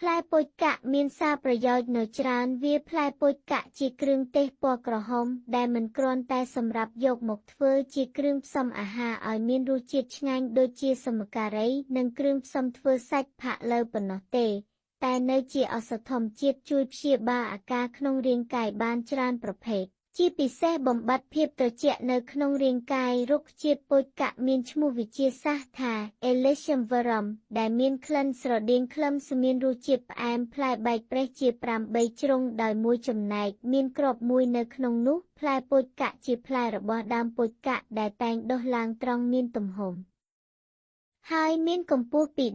ផ្លែពោចកាក់មានសារប្រយោជន៍នៅច្រើនវាផ្លែពោចកាក់ជាគ្រឿងទេសពណ៌ក្រហមដែលមិនគ្រាន់តែសម្រាប់យកមកធ្វើជាគ្រឿងផ្សំអាហារឲ្យមានរសជាតិឆ្ងាញ់ដូចជាសមការីនិងគ្រឿងផ្សំធ្វើសាច់ផាក់ឡូវប៉ុណ្ណោះទេតែនៅជាឱសថធម្មជាតិជួយព្យាបាលអាការក្នុងរាងកាយបានច្រើនប្រភេទជាពិសេសបំបត្តិភាពត្រជាក់នៅក្នុងរាងកាយរុក្ខជាតិពោចកាក់មានឈ្មោះវិទ្យាសាស្ត្រថា Elysium verum ដែលមានក្លិនស្រដៀងខ្លឹមសមានរសជាតិផ្អែមផ្លែបែកប្រេះជា8ជ្រុងដោយមួយចំណែកមានគ្រាប់មួយនៅក្នុងនោះផ្លែពោចកាក់ជាផ្លែរបស់ដើមពោចកាក់ដែលតែងដុះឡើងត្រង់មានទំហំហើយមានកម្ពស់ពី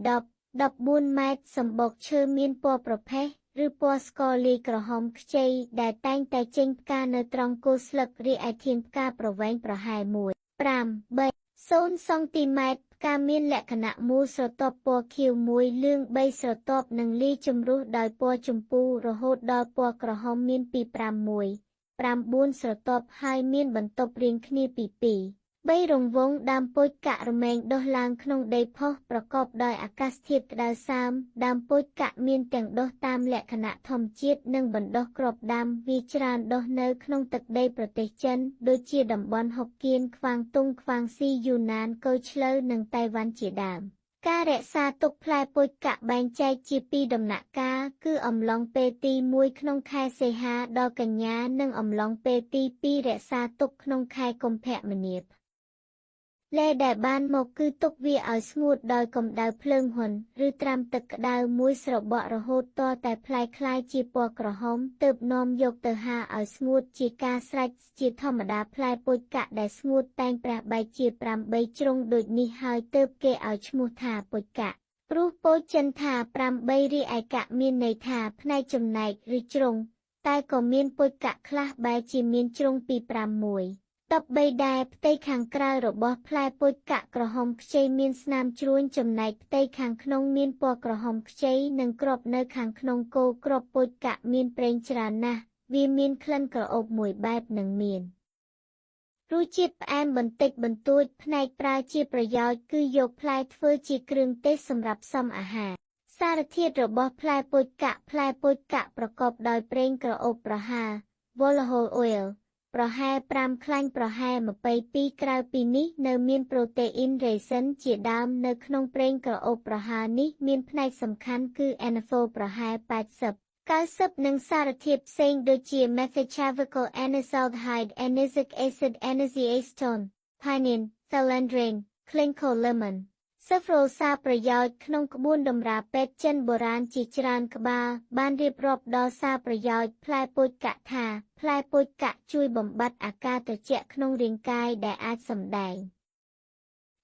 10-14 ម៉ែត្រសម្បុកឈើមានពណ៌ប្រផេះឬពណ៌ស្ករលាយក្រហមខ្ចីដែលតែងតែចេញផ្កានៅត្រង់គល់ស្លឹករីឯធាងផ្កាប្រវែងប្រហែល1.5-0 សង់ទីម៉ែត្រផ្កាមានលក្ខណៈមូលស្រទាប់ពណ៌ខៀវ1លឿង3ស្រទាប់និងលាយជំរុះដោយពណ៌ជម្ពូរហូតដល់ពណ៌ក្រហមមានពី5-9ស្រទាប់ហើយមានបន្ទប់រាងគ្នាពី2-3រង្វង់ដើមពោចកាក់រមែងដុះឡើងក្នុងដីផុសប្រកបដោយអាកាសធាតុក្តៅសើមដើមពោចកាក់មានទាំងដុះតាមលក្ខណៈធម្មជាតិនិងបណ្ដុះគ្រាប់ដាំវាច្រើនដុះនៅក្នុងទឹកដីប្រទេសចិនដូចជាតំបន់ហុកគៀនខ្វាងតុងខ្វាងស៊ីយូណានគយឆ្លូវនិងតៃវ៉ាន់ជាដើមការរក្សាទុកផ្លែពោចកាក់បែងចែកជា2ដំណាក់កាលគឺអំឡុងពេលទី1ក្នុងខែសីហាដល់កញ្ញានិងអំឡុងពេលទី2រក្សាទុកក្នុងខែកុម្ភៈមនាលេដែលបានមកគឺទុកវាឲ្យស្ងួតដោយកម្ដៅភ្លើងហ៊ុនឬត្រាំទឹកក្តៅមួយស្របក់រហូតទាល់តែផ្លែคล้ายជាពណ៌ក្រហមទើបនាំយកទៅហាលឲ្យស្ងួតជាការស្រេចជាធម្មតាផ្លែពោចកាក់ដែលស្ងួតតែងប្រះបែកជា8ជ្រុងដូចនេះហើយទើបគេឲ្យឈ្មោះថាពោចកាក់ព្រោះពោចចិនថា8រីឯកាក់មានន័យថាផ្នែកចំណែកឬជ្រុងតែក៏មានពោចកាក់ខ្លះបែរជាមានជ្រុងពី5-13ដែរផ្ទៃខាងក្រៅរបស់ផ្លែពោចកាក់ក្រហមខ្ចីមានស្នាមជ្រួញចំណែកផ្ទៃខាងក្នុងមានពណ៌ក្រហមខ្ចីនិងគ្រាប់នៅខាងក្នុងគល់គ្រាប់ពោចកាក់មានប្រេងច្រើនណាស់វាមានក្លិនក្រអូបមួយបែបនិងមានរសជាតិផ្អែមបន្តិចបន្តួចផ្នែកប្រើជាប្រយោជន៍គឺយកផ្លែធ្វើជាគ្រឿងទេសសម្រាប់ផ្សំអាហារសារធាតុរបស់ផ្លែពោចកាក់ប្រកបដោយប្រេងក្រអូបប្រហើរ Volatile oilប្រហែល5ខ្លាញ់ប្រហែល22ក្រៅពីនេះនៅមានប្រូតេអ៊ីនរេសិនជាដើមនៅក្នុងប្រេងក្រអូបប្រហើរនេះមានផ្នែកសំខាន់គឺ NFO ប្រហែល80-90និងសារធាតុផ្សេងដូចជា methachavical anisaldehyde anizic acid aniziacetone pinene philandrine clincolamine សាហ្វ្រូលសារប្រយោជន៍ក្នុងក្បួនតម្រាពេទ្យចិនបុរាណជាច្រើនក្បាលបានរៀបរាប់ដល់សារប្រយោជន៍ផ្លែពោចកាក់ថាផ្លែពោចកាក់ជួយបំបាត់អាការត្រជាក់ក្នុងរាងកាយដែលអាចសម្ដែង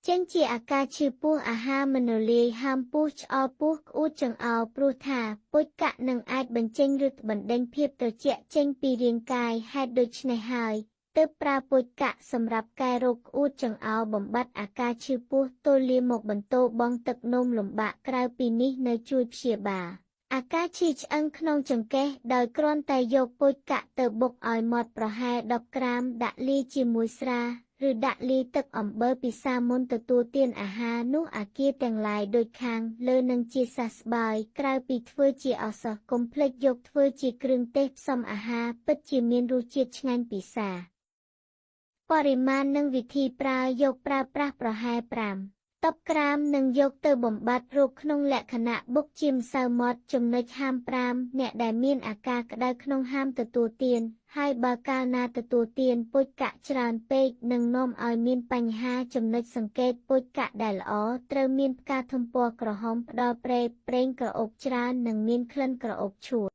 ចេញជាអាការឈឺពោះអាហារមិនរលាយហើមពោះឆ្អល់ពោះក្អួតចង្អោរព្រោះថាពោចកាក់នឹងអាចបញ្ចេញឬបណ្ដេញភាពត្រជាក់ចេញពីរាងកាយហេតុដូច្នេះហើយទើបប្រើពោចកាក់សម្រាប់កែរោគក្អួតចង្អោរបំបាត់អាការឈឺពោះទល់លាមកបន្តបង់ទឹកនោមលំបាកក្រៅពីនេះនៅជួយព្យាបាលអាការឈឺឆ្អឹងក្នុងចង្កេះដោយគ្រាន់តែយកពោចកាក់ទៅបុកឲ្យម៉ដ្ឋប្រហែល10ក្រាមដាក់លាយជាមួយស្រាឬដាក់លាយទឹកអំបិលពិសាមុនទទួលទានអាហារនោះអាគារទាំងឡាយដូចខាងលើនឹងជាសះស្បើយក្រៅពីធ្វើជាឱសថកុំភ្លេចយកធ្វើជាគ្រឿងទេសផ្សំអាហារពិតជាមានរសជាតិឆ្ងាញ់ពិសាបរិមាណនិងវិធីប្រើយកប្រើប្រាស់ប្រហែល5-10ក្រាមនិងយកទៅបំបត្តិរោគក្នុងលក្ខណៈបុកជាម្សៅម៉ដ្ឋចំណុចហាម5អ្នកដែលមានអាការក្តៅក្នុងហាមទទួលទានហើយបើកាលណាទទួលទានពោចកាក់ច្រើនពេកនឹងនាំឲ្យមានបញ្ហាចំណុចសង្កេតពោចកាក់ដែលល្អត្រូវមានផ្កាធំពណ៌ក្រហមផ្ដល់ប្រេងក្រអូបច្រើននិងមានក្លិនក្រអូបឆួល